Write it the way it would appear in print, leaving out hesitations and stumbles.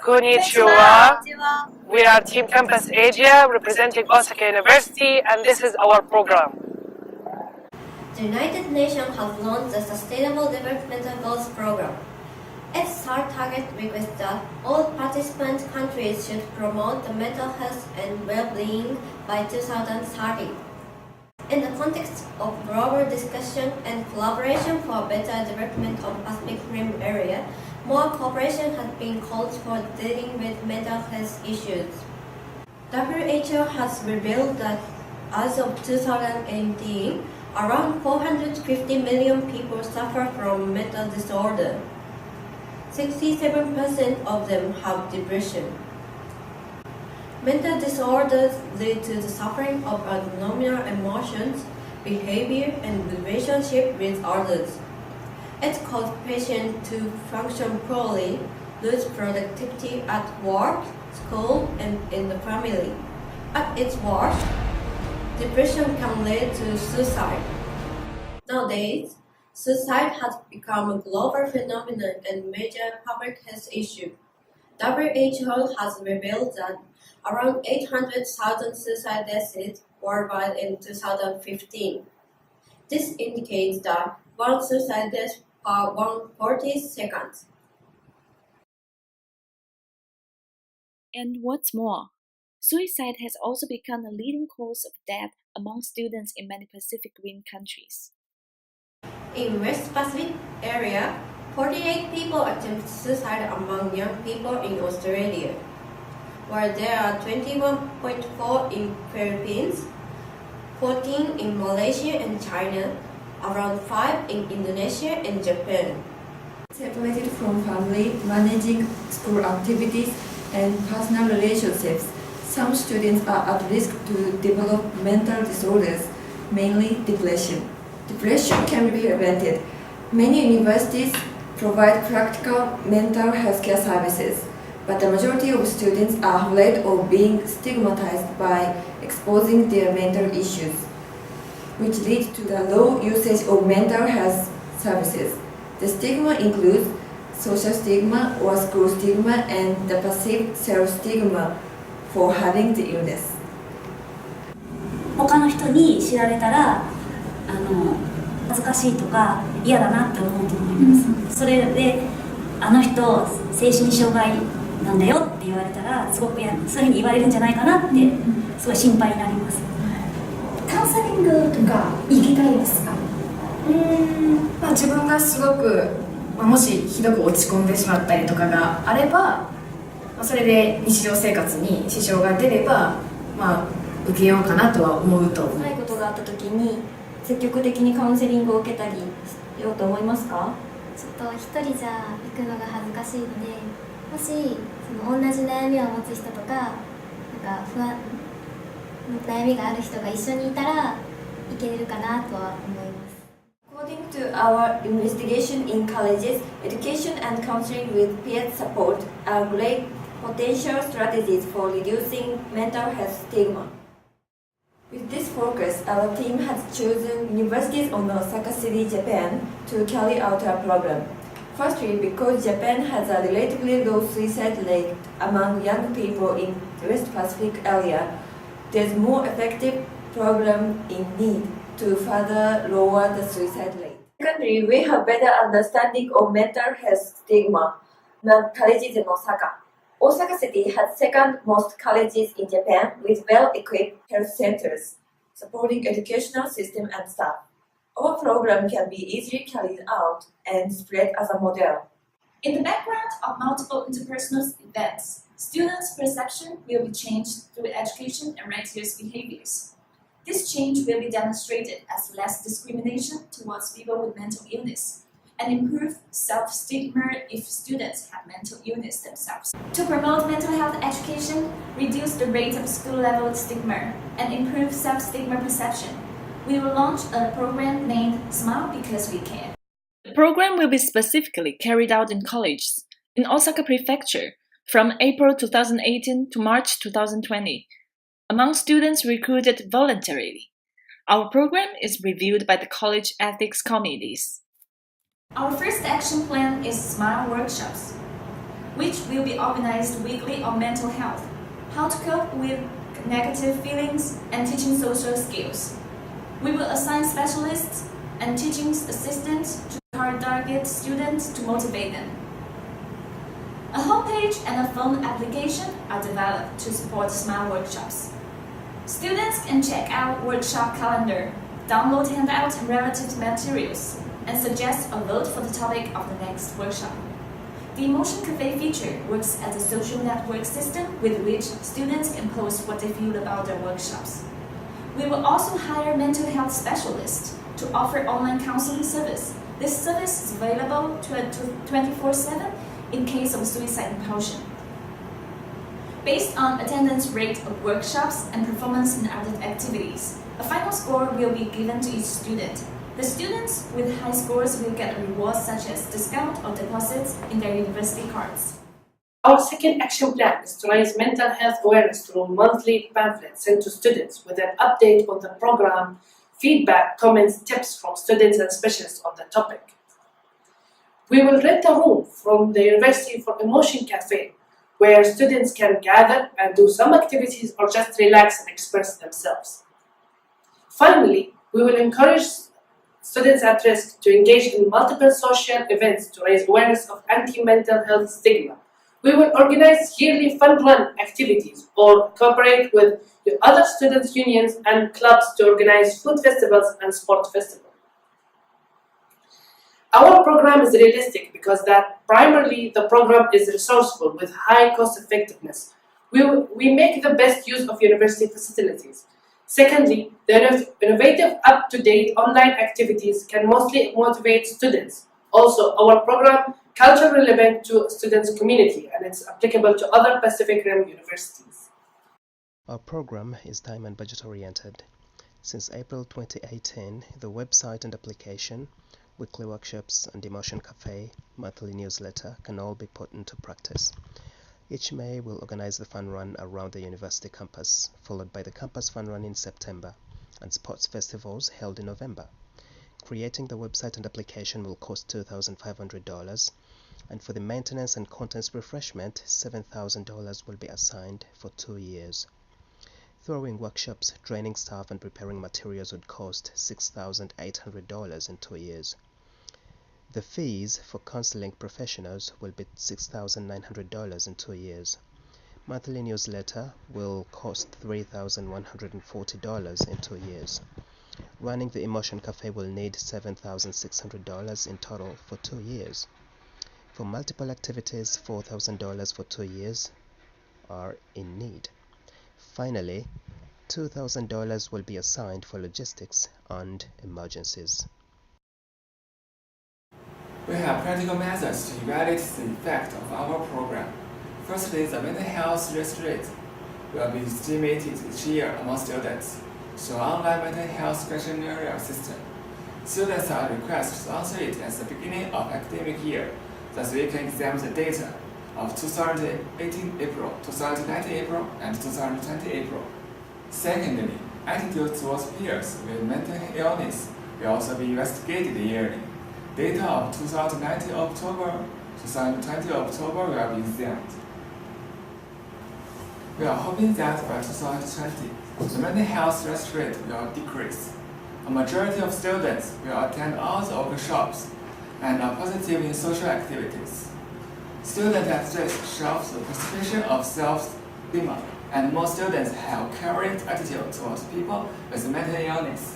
Konnichiwa. We are Team Campus Asia representing Osaka University, and this is our program. The United Nations has launched the Sustainable Development Goals Program. Its third target requests that all participant countries should promote the mental health and well-being by 2030. In the context of global discussion and collaboration for better development of Pacific Rim area, more cooperation has been called for dealing with mental health issues. WHO has revealed that as of 2018, around 450 million people suffer from mental disorder. 67% of them have depression. Mental disorders lead to the suffering of abnormal emotions, behavior, and relationship with others. It causes patients to function poorly, lose productivity at work, school, and in the family. At its worst, depression can lead to suicide. Nowadays, suicide has become a global phenomenon and major public health issue. WHO has revealed that around 800,000 suicide deaths worldwide in 2015. This indicates that one suicide death per 140 seconds. And what's more, suicide has also become a leading cause of death among students in many Pacific Rim countries. In West Pacific area, 48 people attempt suicide among young people in Australia, while there are 21.4 in Philippines, 14 in Malaysia and China, around 5 in Indonesia and Japan. Separated from family, managing school activities, and personal relationships, some students are at risk to develop mental disorders, mainly depression. Depression can be prevented. Many universities provide practical mental health care services, but the majority of students are afraid of being stigmatized by exposing their mental issues, which leads to the low usage of mental health services. The stigma includes social stigma or school stigma and the perceived self-stigma for having the illness. 他の人に知られたら恥ずかしいとか嫌だなって思うと思います。それであの人精神障害なんだよって言われたらすごくそういうふうに言われるんじゃないかなってすごい心配になります。カウンセリングとか行きたいですか？自分がすごく、もしひどく落ち込んでしまったりとかがあれば、それで日常生活に支障が出れば、受けようかなとは思うと。ないことがあった時に積極的にカウンセリングを受けたりしようと思いますか？ちょっと一人じゃ行くのが恥ずかしいので、もしその同じ悩みを持つ人とか、不安悩みがある人が一緒にいたらいけるかなとは思います。According to our investigation in colleges, education and counseling with peer support are great potential strategies for reducing mental health stigma. With this focus, our team has chosen universities in Osaka City, Japan to carry out our program. Firstly, because Japan has a relatively low suicide rate among young people in the West Pacific area, there is more effective program in need to further lower the suicide rate. Secondly, we have better understanding of mental health stigma than colleges in Osaka. Osaka City has second most colleges in Japan with well-equipped health centers, supporting educational system and staff. Our program can be easily carried out and spread as a model. In the background of multiple interpersonal events, students' perception will be changed through education and rigorous behaviors. This change will be demonstrated as less discrimination towards people with mental illness and improve self-stigma if students have mental illness themselves. To promote mental health education, reduce the rate of school-level stigma, and improve self-stigma perception, we will launch a program named Smile Because We Care. The program will be specifically carried out in colleges in Osaka Prefecture from April 2018 to March 2020, among students recruited voluntarily. Our program is reviewed by the college ethics committees. Our first action plan is Smile Workshops. which will be organized weekly on mental health, how to cope with negative feelings, and teaching social skills. We will assign specialists and teaching assistants to target students to motivate them. A homepage and a phone application are developed to support smart workshops. Students can check out workshop calendar, download handouts and relative materials, and suggest a vote for the topic of the next workshop. The Emotion Cafe feature works as a social network system with which students can post what they feel about their workshops. We will also hire mental health specialists to offer online counseling service. This service is available 24/7 in case of suicide impulsion. Based on attendance rate of workshops and performance in other activities, a final score will be given to each student. The students with high scores will get rewards such as discount or deposits in their university cards. Our second action plan is to raise mental health awareness through monthly pamphlets sent to students with an update on the program, feedback, comments, tips from students and specialists on the topic. We will rent a room from the University for Emotion Cafe, where students can gather and do some activities or just relax and express themselves. Finally, we will encourage students at risk to engage in multiple social events to raise awareness of anti-mental health stigma. We will organize yearly fund-run activities or cooperate with the other students' unions and clubs to organize food festivals and sport festivals. Our program is realistic because primarily the program is resourceful with high cost effectiveness. We make the best use of university facilities. Secondly, the innovative, up-to-date online activities can mostly motivate students. Also, our program culture relevant to students' community and it's applicable to other Pacific Rim universities. Our program is time and budget oriented. Since April 2018, the website and application, weekly workshops and Emotion Cafe, monthly newsletter can all be put into practice. Each May we'll organize the fun run around the university campus, followed by the campus fun run in September and sports festivals held in November. Creating the website and application will cost $2,500, and for the maintenance and contents refreshment, $7,000 will be assigned for 2 years. Throwing workshops, training staff and preparing materials would cost $6,800 in 2 years. The fees for counseling professionals will be $6,900 in 2 years. Monthly newsletter will cost $3,140 in 2 years. Running the Emotion Cafe will need $7,600 in total for 2 years. For multiple activities, $4,000 for 2 years are in need. Finally, $2,000 will be assigned for logistics and emergencies. We have practical methods to evaluate the effect of our program. Firstly, the mental health risk rate will be estimated each year among students through online mental health questionnaire system. Students are requested to answer it at the beginning of academic year, thus we can examine the data of 2018 April, 2019 April, and 2020 April. Secondly, attitude towards peers with mental illness will also be investigated yearly. Data of 2019 October, 2020 October will be examined. We are hoping that by 2020, the mental health risk rate will decrease. A majority of students will attend all the workshops and are positive in social activities. Students at risk show the perception of self-stigma, and more students have caring attitude towards people with mental illness.